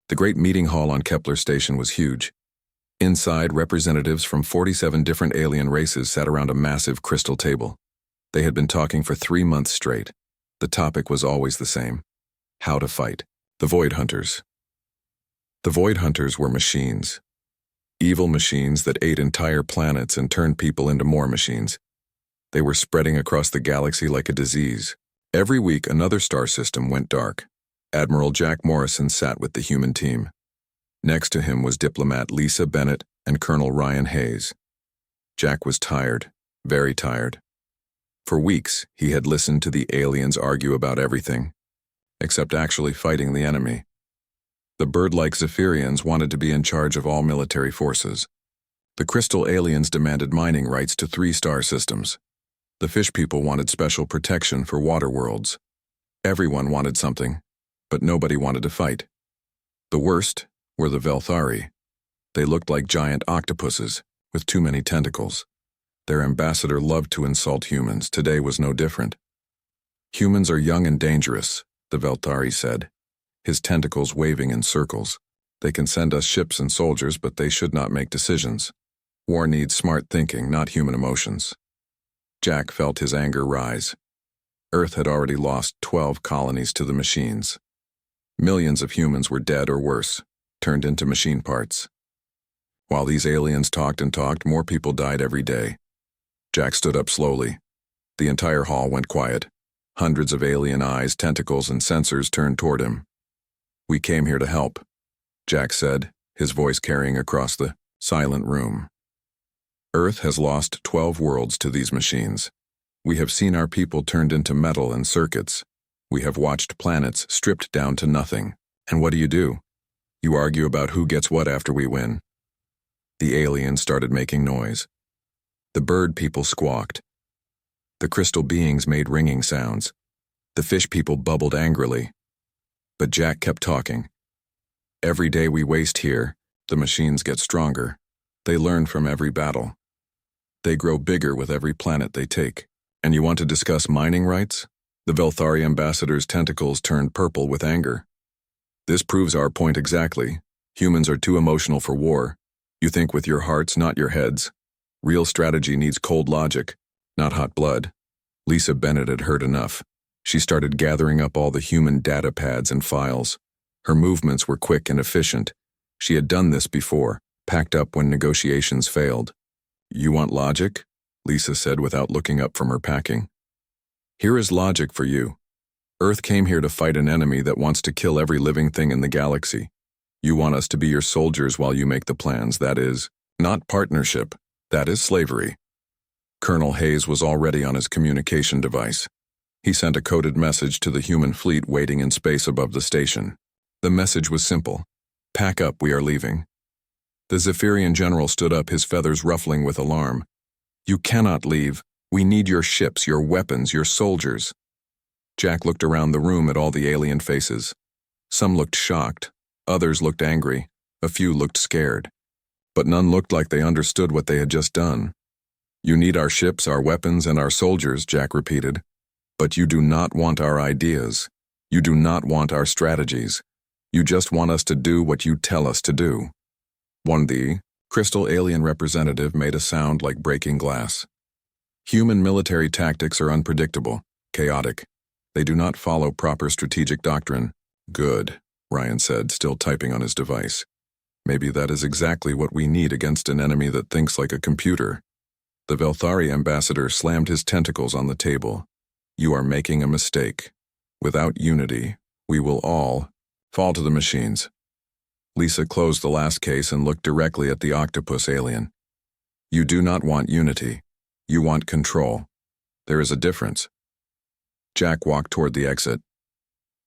The great meeting hall on Kepler Station was huge. Inside, representatives from 47 different alien races sat around a massive crystal table. They had been talking for 3 months straight. The topic was always the same: how to fight. The Void Hunters. The Void Hunters were machines. Evil machines that ate entire planets and turned people into more machines. They were spreading across the galaxy like a disease. Every week, another star system went dark. Admiral Jack Morrison sat with the human team. Next to him was diplomat Lisa Bennett and Colonel Ryan Hayes. Jack was tired, very tired. For weeks, he had listened to the aliens argue about everything, except actually fighting the enemy. The bird-like Zephyrians wanted to be in charge of all military forces. The crystal aliens demanded mining rights to 3 star systems. The fish people wanted special protection for water worlds. Everyone wanted something, but nobody wanted to fight. The worst were the Velthari. They looked like giant octopuses, with too many tentacles. Their ambassador loved to insult humans. Today was no different. "Humans are young and dangerous," the Velthari said, his tentacles waving in circles. "They can send us ships and soldiers, but they should not make decisions. War needs smart thinking, not human emotions." Jack felt his anger rise. Earth had already lost 12 colonies to the machines. Millions of humans were dead or worse, turned into machine parts. While these aliens talked and talked, more people died every day. Jack stood up slowly. The entire hall went quiet. Hundreds of alien eyes, tentacles, and sensors turned toward him. "We came here to help," Jack said, his voice carrying across the silent room. "Earth has lost 12 worlds to these machines. We have seen our people turned into metal and circuits. We have watched planets stripped down to nothing. And what do? You argue about who gets what after we win." The aliens started making noise. The bird people squawked. The crystal beings made ringing sounds. The fish people bubbled angrily. But Jack kept talking. "Every day we waste here, the machines get stronger. They learn from every battle. They grow bigger with every planet they take. And you want to discuss mining rights?" The Velthari ambassador's tentacles turned purple with anger. "This proves our point exactly. Humans are too emotional for war. You think with your hearts, not your heads. Real strategy needs cold logic, not hot blood." Lisa Bennett had heard enough. She started gathering up all the human data pads and files. Her movements were quick and efficient. She had done this before, packed up when negotiations failed. "You want logic?" Lisa said without looking up from her packing. "Here is logic for you. Earth came here to fight an enemy that wants to kill every living thing in the galaxy. You want us to be your soldiers while you make the plans. That is not partnership. That is slavery." Colonel Hayes was already on his communication device. He sent a coded message to the human fleet waiting in space above the station. The message was simple: "Pack up, we are leaving." The Zephyrian general stood up, his feathers ruffling with alarm. "You cannot leave. We need your ships, your weapons, your soldiers." Jack looked around the room at all the alien faces. Some looked shocked, others looked angry, a few looked scared. But none looked like they understood what they had just done. "You need our ships, our weapons, and our soldiers," Jack repeated. "But you do not want our ideas. You do not want our strategies. You just want us to do what you tell us to do." The crystal alien representative made a sound like breaking glass. "Human military tactics are unpredictable, chaotic. They do not follow proper strategic doctrine." "Good," Ryan said, still typing on his device. "Maybe that is exactly what we need against an enemy that thinks like a computer." The Velthari ambassador slammed his tentacles on the table. "You are making a mistake. Without unity, we will all fall to the machines." Lisa closed the last case and looked directly at the octopus alien. "You do not want unity. You want control. There is a difference." Jack walked toward the exit.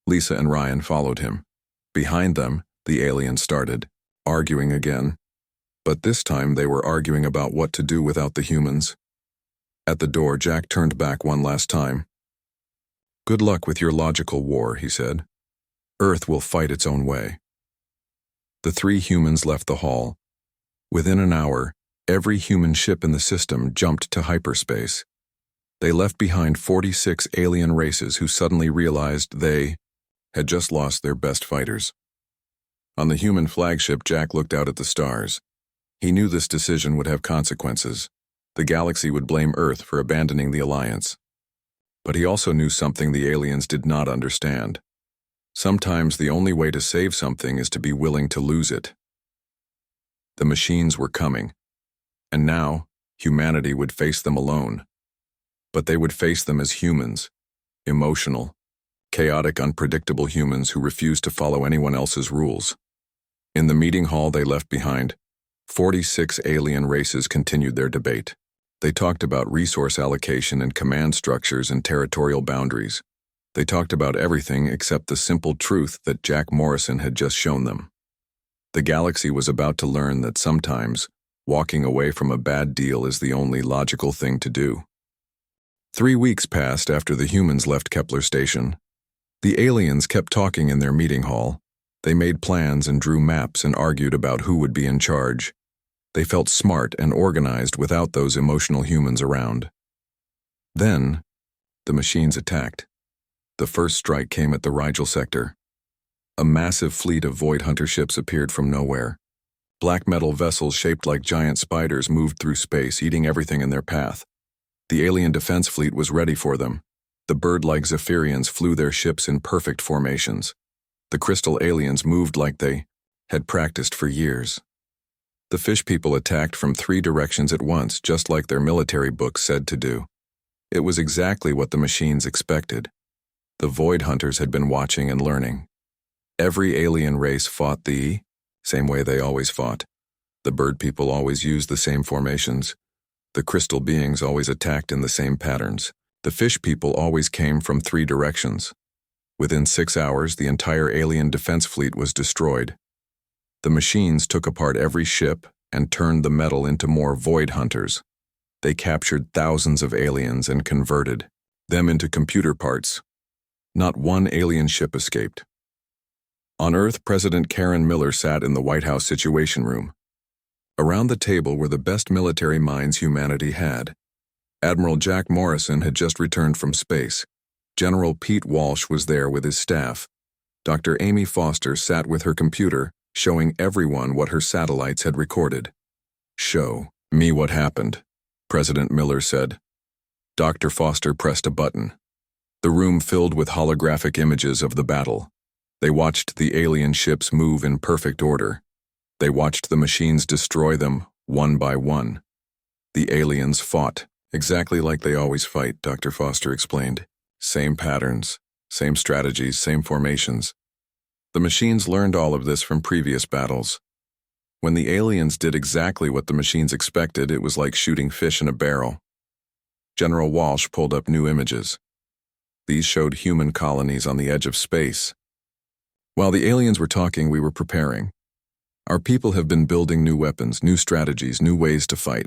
Lisa and Ryan followed him. Behind them, the alien started, arguing again. But this time they were arguing about what to do without the humans. At the door, Jack turned back one last time. "Good luck with your logical war," he said. "Earth will fight its own way." The 3 humans left the hall. Within an hour, every human ship in the system jumped to hyperspace. They left behind 46 alien races who suddenly realized they had just lost their best fighters. On the human flagship, Jack looked out at the stars. He knew this decision would have consequences. The galaxy would blame Earth for abandoning the Alliance. But he also knew something the aliens did not understand. Sometimes the only way to save something is to be willing to lose it. The machines were coming, and now humanity would face them alone. But they would face them as humans, emotional, chaotic, unpredictable humans who refused to follow anyone else's rules. In the meeting hall they left behind, 46 alien races continued their debate. They talked about resource allocation and command structures and territorial boundaries. They talked about everything except the simple truth that Jack Morrison had just shown them. The galaxy was about to learn that sometimes walking away from a bad deal is the only logical thing to do. 3 weeks passed after the humans left Kepler Station. The aliens kept talking in their meeting hall. They made plans and drew maps and argued about who would be in charge. They felt smart and organized without those emotional humans around. Then, the machines attacked. The first strike came at the Rigel sector. A massive fleet of Void Hunter ships appeared from nowhere. Black metal vessels shaped like giant spiders moved through space, eating everything in their path. The alien defense fleet was ready for them. The bird-like Zephyrians flew their ships in perfect formations. The crystal aliens moved like they had practiced for years. The fish people attacked from 3 directions at once, just like their military books said to do. It was exactly what the machines expected. The Void Hunters had been watching and learning. Every alien race fought the same way they always fought. The bird people always used the same formations. The crystal beings always attacked in the same patterns. The fish people always came from 3 directions. Within 6 hours, the entire alien defense fleet was destroyed. The machines took apart every ship and turned the metal into more Void Hunters. They captured thousands of aliens and converted them into computer parts. Not one alien ship escaped. On Earth, President Karen Miller sat in the White House Situation Room. Around the table were the best military minds humanity had. Admiral Jack Morrison had just returned from space. General Pete Walsh was there with his staff. Dr. Amy Foster sat with her computer, showing everyone what her satellites had recorded. "Show me what happened," President Miller said. Dr. Foster pressed a button. The room filled with holographic images of the battle. They watched the alien ships move in perfect order. They watched the machines destroy them one by one. The aliens fought, exactly like they always fight, Dr. Foster explained. Same patterns, same strategies, same formations. The machines learned all of this from previous battles. When the aliens did exactly what the machines expected, it was like shooting fish in a barrel. General Walsh pulled up new images. These showed human colonies on the edge of space. While the aliens were talking, we were preparing. Our people have been building new weapons, new strategies, new ways to fight.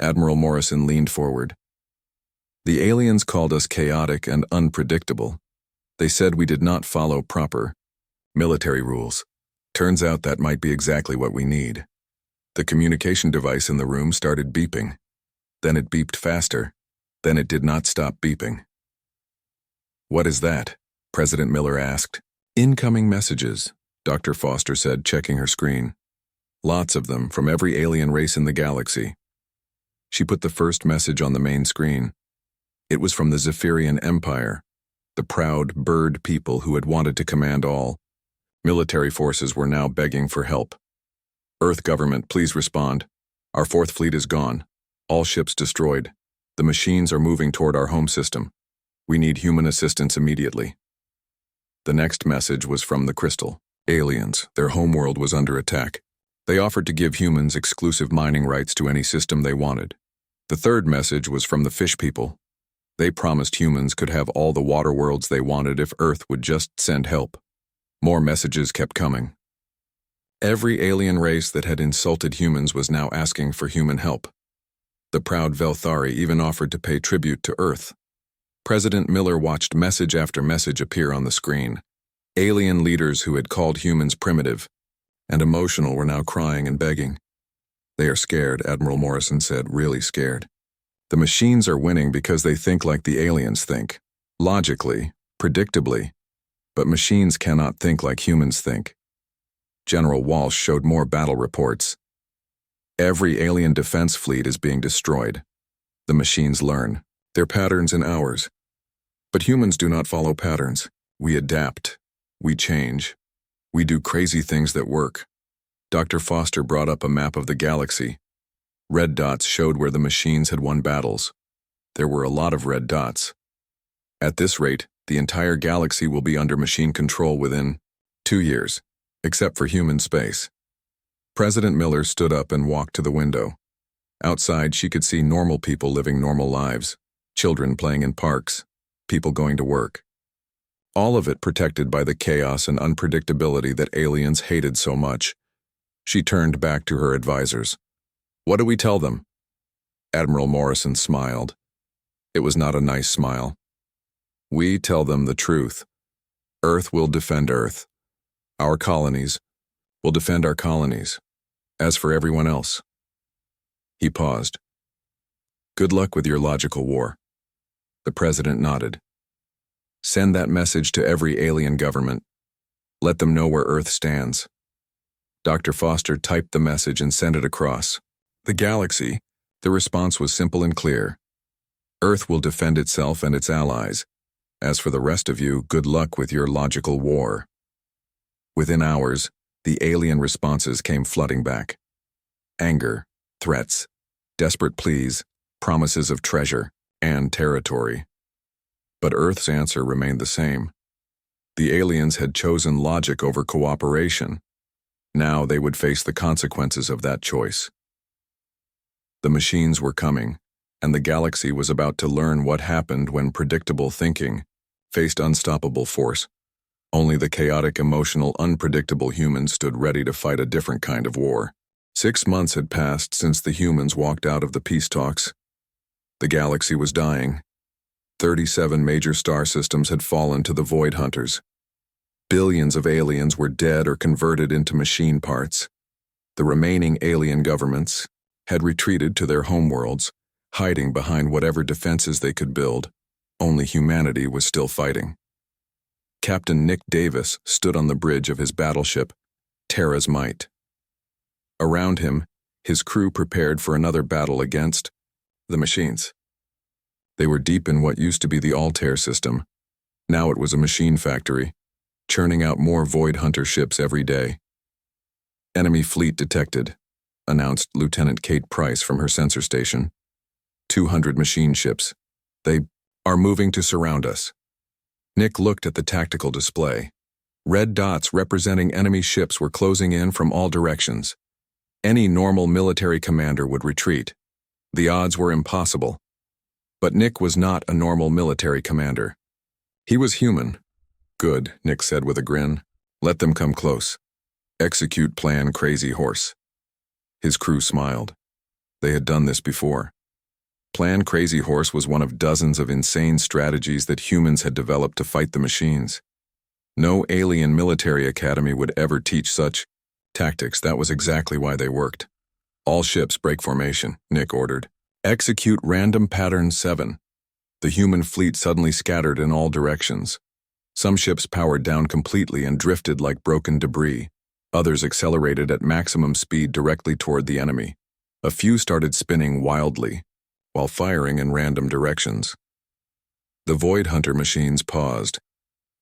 Admiral Morrison leaned forward. The aliens called us chaotic and unpredictable. They said we did not follow proper military rules. Turns out that might be exactly what we need. The communication device in the room started beeping. Then it beeped faster. Then it did not stop beeping. "What is that?" President Miller asked. "Incoming messages," Dr. Foster said, checking her screen. "Lots of them, from every alien race in the galaxy." She put the first message on the main screen. It was from the Zephyrian Empire, the proud bird people who had wanted to command all. Military forces were now begging for help. "Earth government, please respond. Our 4th fleet is gone. All ships destroyed. The machines are moving toward our home system. We need human assistance immediately." The next message was from the Crystal aliens. Their homeworld was under attack. They offered to give humans exclusive mining rights to any system they wanted. The third message was from the Fish people. They promised humans could have all the water worlds they wanted if Earth would just send help. More messages kept coming. Every alien race that had insulted humans was now asking for human help. The proud Velthari even offered to pay tribute to Earth. President Miller watched message after message appear on the screen. Alien leaders who had called humans primitive and emotional were now crying and begging. "They are scared," Admiral Morrison said, "really scared. The machines are winning because they think like the aliens think. Logically, predictably. But machines cannot think like humans think. General Walsh showed more battle reports. Every alien defense fleet is being destroyed. The machines learn their patterns in hours. But humans do not follow patterns. We adapt. We change. We do crazy things that work. Dr. Foster brought up a map of the galaxy. Red dots showed where the machines had won battles. There were a lot of red dots. At this rate, the entire galaxy will be under machine control within 2 years, except for human space. President Miller stood up and walked to the window. Outside, she could see normal people living normal lives, children playing in parks, people going to work. All of it protected by the chaos and unpredictability that aliens hated so much. She turned back to her advisors. "What do we tell them?" Admiral Morrison smiled. It was not a nice smile. "We tell them the truth. Earth will defend Earth. Our colonies will defend our colonies. As for everyone else..." He paused. "Good luck with your logical war." The president nodded. "Send that message to every alien government. Let them know where Earth stands." Dr. Foster typed the message and sent it across the galaxy. The response was simple and clear. Earth will defend itself and its allies. As for the rest of you, good luck with your logical war. Within hours, the alien responses came flooding back. Anger, threats, desperate pleas, promises of treasure, and territory. But Earth's answer remained the same. The aliens had chosen logic over cooperation. Now they would face the consequences of that choice. The machines were coming, and the galaxy was about to learn what happened when predictable thinking faced unstoppable force. Only the chaotic, emotional, unpredictable humans stood ready to fight a different kind of war. 6 months had passed since the humans walked out of the peace talks. The galaxy was dying. 37 major star systems had fallen to the Void Hunters. Billions of aliens were dead or converted into machine parts. The remaining alien governments had retreated to their homeworlds, hiding behind whatever defenses they could build. Only humanity was still fighting. Captain Nick Davis stood on the bridge of his battleship, Terra's Might. Around him, his crew prepared for another battle against the machines. They were deep in what used to be the Altair system. Now it was a machine factory, churning out more Void Hunter ships every day. "Enemy fleet detected," announced Lieutenant Kate Price from her sensor station. 200 machine ships. They are moving to surround us. Nick looked at the tactical display. Red dots representing enemy ships were closing in from all directions. Any normal military commander would retreat. The odds were impossible. But Nick was not a normal military commander. He was human. "Good," Nick said with a grin. "Let them come close. Execute Plan Crazy Horse." His crew smiled. They had done this before. Plan Crazy Horse was one of dozens of insane strategies that humans had developed to fight the machines. No alien military academy would ever teach such tactics. That was exactly why they worked. "All ships break formation," Nick ordered. "Execute Random Pattern 7. The human fleet suddenly scattered in all directions. Some ships powered down completely and drifted like broken debris. Others accelerated at maximum speed directly toward the enemy. A few started spinning wildly, while firing in random directions. The Void Hunter machines paused.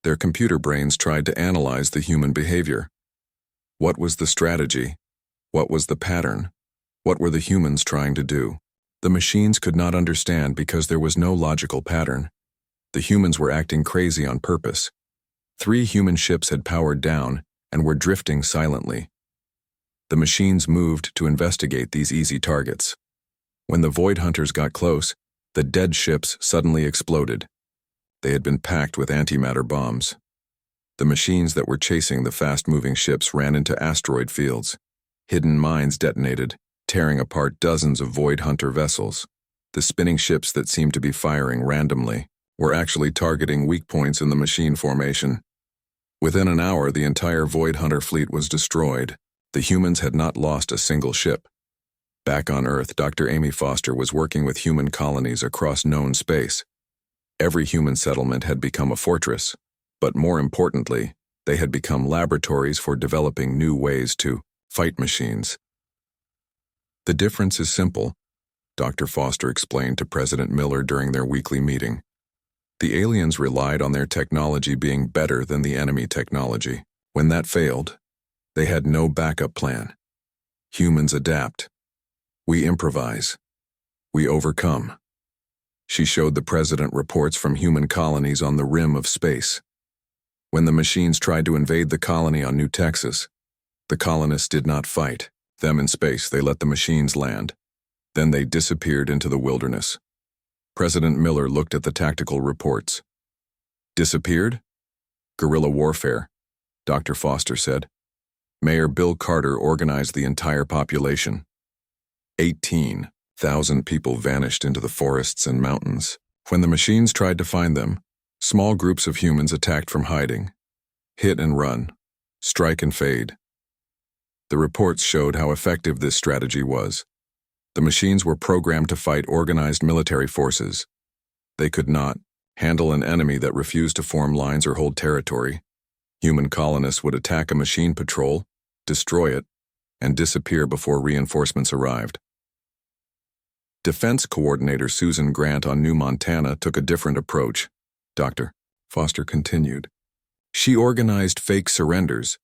Their computer brains tried to analyze the human behavior. What was the strategy? What was the pattern? What were the humans trying to do? The machines could not understand because there was no logical pattern. The humans were acting crazy on purpose. 3 human ships had powered down and were drifting silently. The machines moved to investigate these easy targets. When the Void Hunters got close, the dead ships suddenly exploded. They had been packed with antimatter bombs. The machines that were chasing the fast-moving ships ran into asteroid fields. Hidden mines detonated, tearing apart dozens of Void Hunter vessels. The spinning ships that seemed to be firing randomly were actually targeting weak points in the machine formation. Within an hour, the entire Void Hunter fleet was destroyed. The humans had not lost a single ship. Back on Earth, Dr. Amy Foster was working with human colonies across known space. Every human settlement had become a fortress, but more importantly, They had become laboratories for developing new ways to fight machines. The difference is simple, Dr. Foster explained to President Miller during their weekly meeting. The aliens relied on their technology being better than the enemy technology. When that failed, they had no backup plan. Humans adapt. We improvise. We overcome. She showed the president reports from human colonies on the rim of space. When the machines tried to invade the colony on New Texas, the colonists did not fight them in space. They let the machines land. Then they disappeared into the wilderness. President Miller looked at the tactical reports. Disappeared? Guerrilla warfare, Dr. Foster said. Mayor Bill Carter organized the entire population. 18,000 people vanished into the forests and mountains. When the machines tried to find them, small groups of humans attacked from hiding. Hit and run. Strike and fade. The reports showed how effective this strategy was. The machines were programmed to fight organized military forces. They could not handle an enemy that refused to form lines or hold territory. Human colonists would attack a machine patrol, destroy it, and disappear before reinforcements arrived. Defense Coordinator Susan Grant on New Montana took a different approach. Dr. Foster continued. She organized fake surrenders.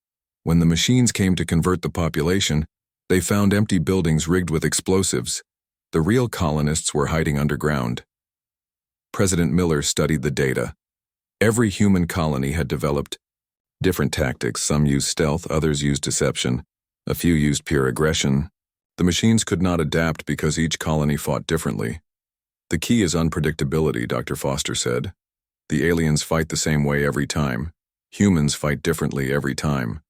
When the machines came to convert the population, they found empty buildings rigged with explosives. The real colonists were hiding underground. President Miller studied the data. Every human colony had developed different tactics. Some used stealth, others used deception. A few used pure aggression. The machines could not adapt because each colony fought differently. The key is unpredictability, Dr. Foster said. The aliens fight the same way every time. Humans fight differently every time.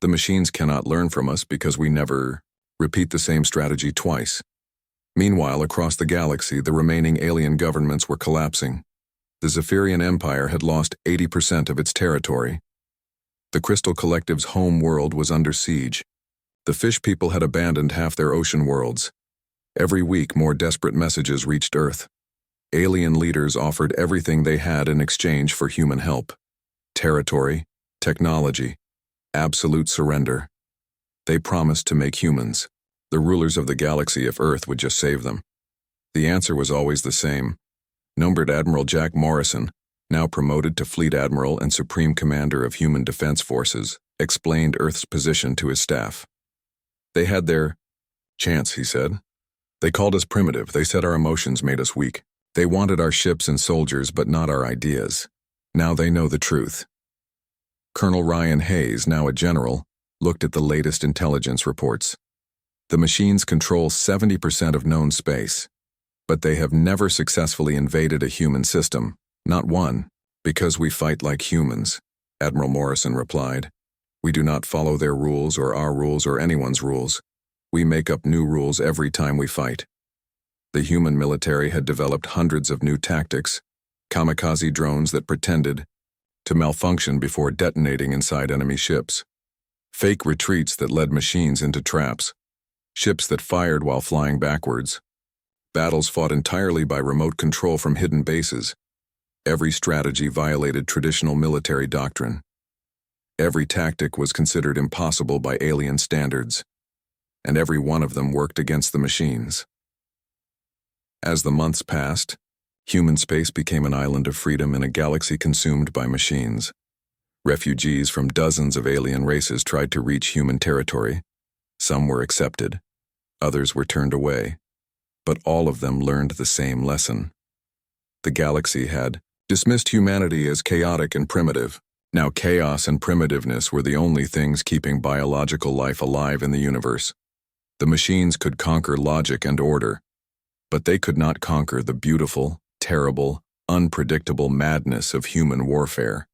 The machines cannot learn from us because we never repeat the same strategy twice. Meanwhile, across the galaxy, the remaining alien governments were collapsing. The Zephyrian Empire had lost 80% of its territory. The Crystal Collective's home world was under siege. The fish people had abandoned half their ocean worlds. Every week, more desperate messages reached Earth. Alien leaders offered everything they had in exchange for human help. Territory, technology, absolute surrender. They promised to make humans the rulers of the galaxy if Earth would just save them. The answer was always the same. Numbered Admiral Jack Morrison, now promoted to Fleet Admiral and Supreme Commander of Human Defense Forces, explained Earth's position to his staff. They had their chance, he said. They called us primitive. They said our emotions made us weak. They wanted our ships and soldiers, but not our ideas. Now they know the truth. Colonel Ryan Hayes, now a general, looked at the latest intelligence reports. The machines control 70% of known space, but they have never successfully invaded a human system, not one, because we fight like humans, Admiral Morrison replied. We do not follow their rules or our rules or anyone's rules. We make up new rules every time we fight. The human military had developed hundreds of new tactics, kamikaze drones that pretended to malfunction before detonating inside enemy ships, fake retreats that led machines into traps, ships that fired while flying backwards, battles fought entirely by remote control from hidden bases. Every strategy violated traditional military doctrine. Every tactic was considered impossible by alien standards, and every one of them worked against the machines. As the months passed, human space became an island of freedom in a galaxy consumed by machines. Refugees from dozens of alien races tried to reach human territory. Some were accepted, others were turned away, but all of them learned the same lesson. The galaxy had dismissed humanity as chaotic and primitive. Now chaos and primitiveness were the only things keeping biological life alive in the universe. The machines could conquer logic and order, but they could not conquer the beautiful, terrible, unpredictable madness of human warfare.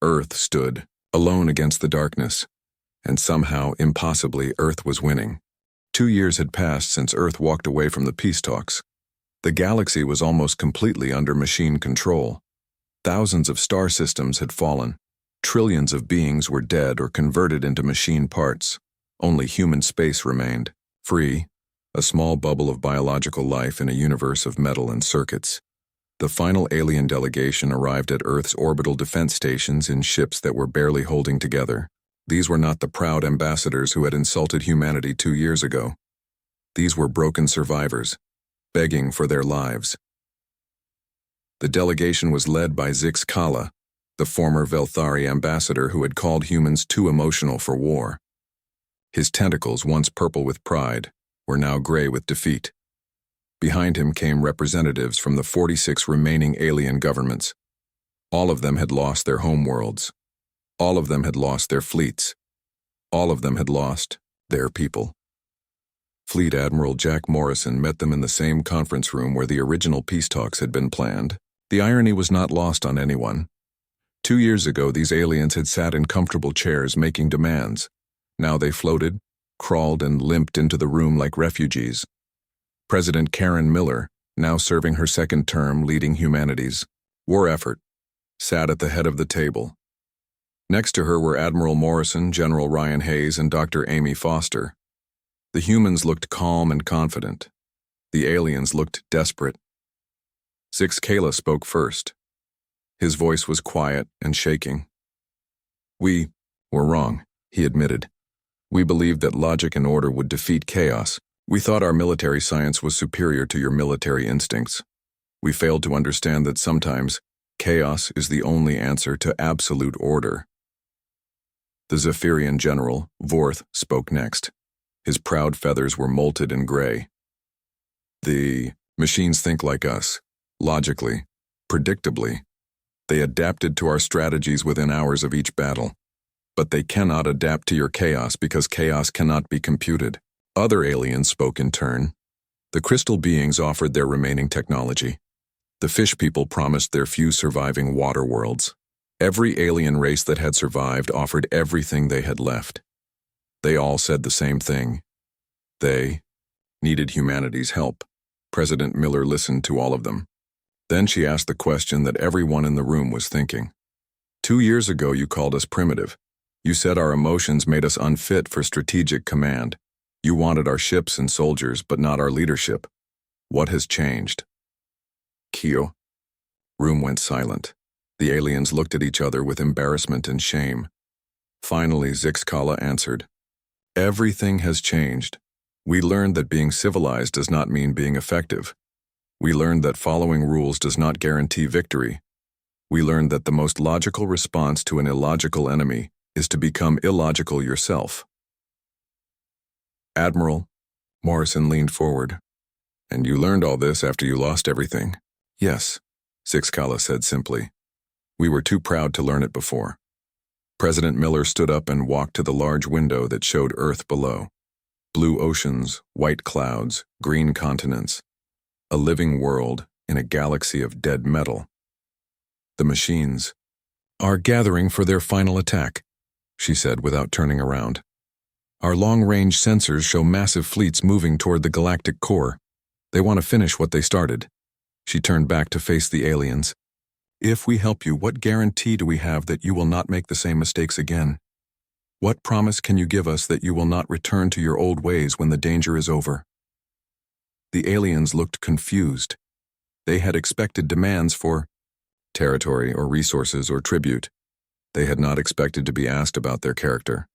Earth stood alone against the darkness, and somehow, impossibly, Earth was winning. 2 years had passed since Earth walked away from the peace talks. The galaxy was almost completely under machine control. Thousands of star systems had fallen. Trillions of beings were dead or converted into machine parts. Only human space remained, free, a small bubble of biological life in a universe of metal and circuits. The final alien delegation arrived at Earth's orbital defense stations in ships that were barely holding together. These were not the proud ambassadors who had insulted humanity 2 years ago. These were broken survivors, begging for their lives. The delegation was led by Zix Kala, the former Velthari ambassador who had called humans too emotional for war. His tentacles, once purple with pride, were now gray with defeat. Behind him came representatives from the 46 remaining alien governments. All of them had lost their homeworlds. All of them had lost their fleets. All of them had lost their people. Fleet Admiral Jack Morrison met them in the same conference room where the original peace talks had been planned. The irony was not lost on anyone. 2 years ago, these aliens had sat in comfortable chairs making demands. Now they floated, crawled, and limped into the room like refugees. President Karen Miller, now serving her second term leading humanity's war effort, sat at the head of the table. Next to her were Admiral Morrison, General Ryan Hayes, and Dr. Amy Foster. The humans looked calm and confident. The aliens looked desperate. Zix Kala spoke first. His voice was quiet and shaking. "We were wrong," he admitted. "We believed that logic and order would defeat chaos. We thought our military science was superior to your military instincts. We failed to understand that sometimes chaos is the only answer to absolute order." The Zephyrian general, Vorth, spoke next. His proud feathers were molted in gray. "The machines think like us, logically, predictably. They adapted to our strategies within hours of each battle. But they cannot adapt to your chaos because chaos cannot be computed." Other aliens spoke in turn. The crystal beings offered their remaining technology. The fish people promised their few surviving water worlds. Every alien race that had survived offered everything they had left. They all said the same thing. They needed humanity's help. President Miller listened to all of them. Then she asked the question that everyone in the room was thinking. 2 years ago, you called us primitive. You said our emotions made us unfit for strategic command. You wanted our ships and soldiers, but not our leadership. What has changed? Kyo. Room went silent. The aliens looked at each other with embarrassment and shame. Finally, Zix Kala answered. "Everything has changed. We learned that being civilized does not mean being effective. We learned that following rules does not guarantee victory. We learned that the most logical response to an illogical enemy is to become illogical yourself." "Admiral," Morrison leaned forward. "And you learned all this after you lost everything?" "Yes," Zix Kala said simply. "We were too proud to learn it before." President Miller stood up and walked to the large window that showed Earth below. Blue oceans, white clouds, green continents. A living world in a galaxy of dead metal. "The machines are gathering for their final attack," she said without turning around. "Our long-range sensors show massive fleets moving toward the galactic core. They want to finish what they started." She turned back to face the aliens. "If we help you, what guarantee do we have that you will not make the same mistakes again? What promise can you give us that you will not return to your old ways when the danger is over?" The aliens looked confused. They had expected demands for territory or resources or tribute. They had not expected to be asked about their character.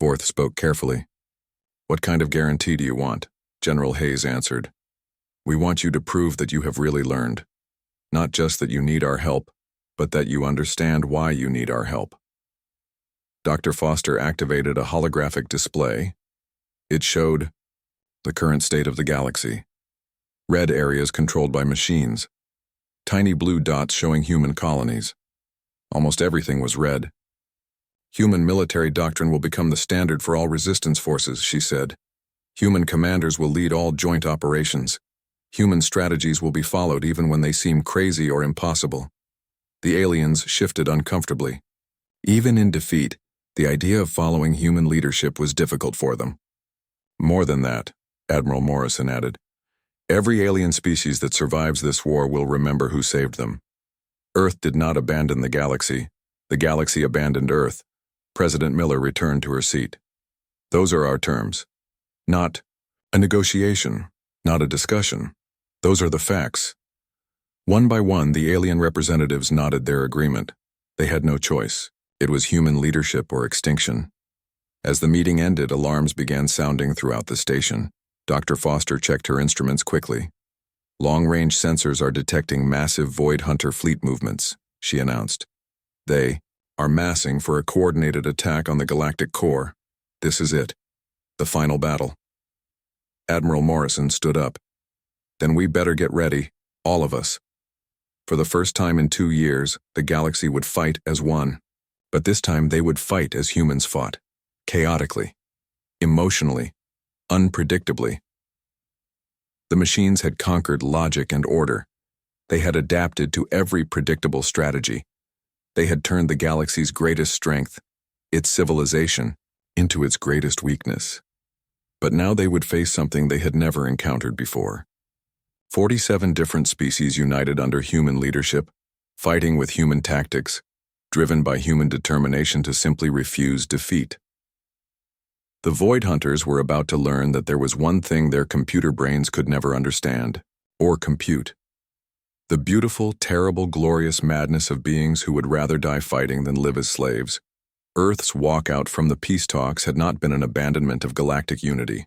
Vorth spoke carefully. "What kind of guarantee do you want?" General Hayes answered. "We want you to prove that you have really learned. Not just that you need our help, but that you understand why you need our help." Dr. Foster activated a holographic display. It showed the current state of the galaxy. Red areas controlled by machines. Tiny blue dots showing human colonies. Almost everything was red. "Human military doctrine will become the standard for all resistance forces," she said. "Human commanders will lead all joint operations. Human strategies will be followed even when they seem crazy or impossible." The aliens shifted uncomfortably. Even in defeat, the idea of following human leadership was difficult for them. "More than that," Admiral Morrison added. "Every alien species that survives this war will remember who saved them. Earth did not abandon the galaxy. The galaxy abandoned Earth." President Miller returned to her seat. "Those are our terms. Not a negotiation, not a discussion. Those are the facts. One by one, the alien representatives nodded their agreement. They had no choice. It was human leadership or extinction. As the meeting ended, alarms began sounding throughout the station. Dr. Foster checked her instruments quickly. Long-range sensors are detecting massive Void Hunter fleet movements, she announced. They are massing for a coordinated attack on the galactic core. This is it. The final battle. Admiral Morrison stood up. Then we better get ready, all of us. For the first time in 2 years, the galaxy would fight as one. But this time they would fight as humans fought. Chaotically. Emotionally. Unpredictably. The machines had conquered logic and order. They had adapted to every predictable strategy. They had turned the galaxy's greatest strength, its civilization, into its greatest weakness. But now they would face something they had never encountered before. 47 different species united under human leadership, fighting with human tactics, driven by human determination to simply refuse defeat. The Void Hunters were about to learn that there was one thing their computer brains could never understand, or compute. The beautiful, terrible, glorious madness of beings who would rather die fighting than live as slaves. Earth's walkout from the peace talks had not been an abandonment of galactic unity.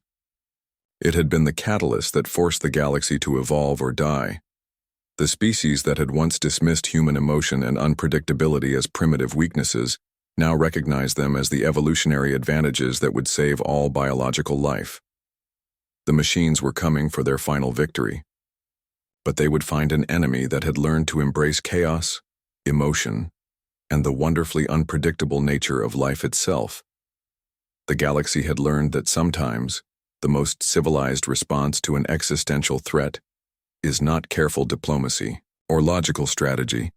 It had been the catalyst that forced the galaxy to evolve or die. The species that had once dismissed human emotion and unpredictability as primitive weaknesses now recognized them as the evolutionary advantages that would save all biological life. The machines were coming for their final victory. But they would find an enemy that had learned to embrace chaos, emotion, and the wonderfully unpredictable nature of life itself. The galaxy had learned that sometimes the most civilized response to an existential threat is not careful diplomacy or logical strategy,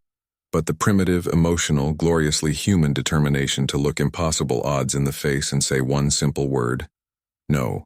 but the primitive, emotional, gloriously human determination to look impossible odds in the face and say one simple word: no.